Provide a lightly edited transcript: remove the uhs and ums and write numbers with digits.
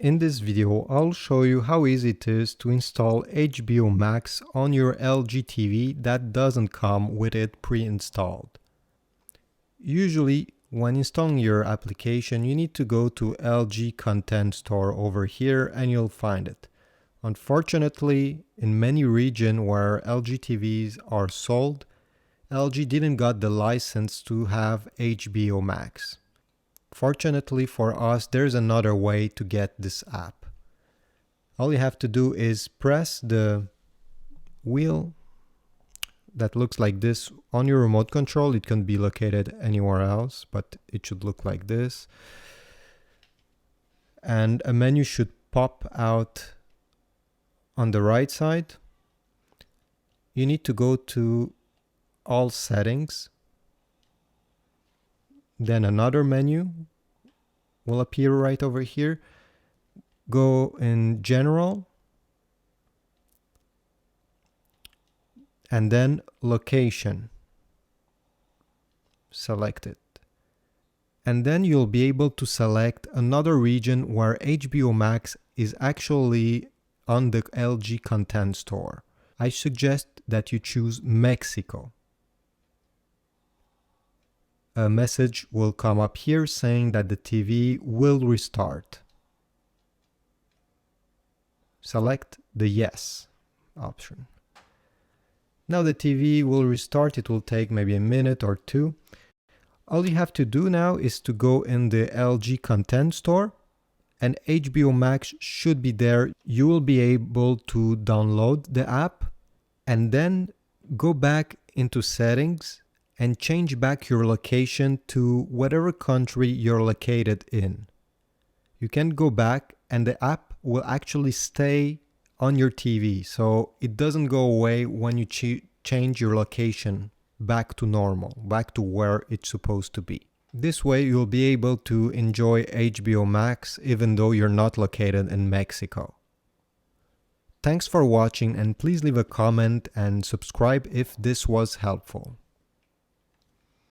In this video, I'll show you how easy it is to install HBO Max on your LG TV that doesn't come with it pre-installed. Usually, when installing your application, you need to go to LG Content Store over here and you'll find it. Unfortunately, in many regions where LG TVs are sold, LG didn't got the license to have HBO Max. Fortunately for us, there's another way to get this app. All you have to do is press the wheel that looks like this on your remote control. It can be located anywhere else, but it should look like this. And a menu should pop out on the right side. You need to go to All Settings. Then another menu will appear right over here. Go in General and then Location. Select it. And then you'll be able to select another region where HBO Max is actually on the LG Content Store. I suggest that you choose Mexico. A message will come up here saying that the TV will restart. Select the Yes option. Now the TV will restart. It will take maybe a minute or two. All you have to do now is to go in the LG Content Store and HBO Max should be there. You will be able to download the app and then go back into Settings and change back your location to whatever country you're located in. You can go back and the app will actually stay on your TV, so it doesn't go away when you change your location back to normal, back to where it's supposed to be. This way you'll be able to enjoy HBO Max even though you're not located in Mexico. Thanks for watching and please leave a comment and subscribe if this was helpful.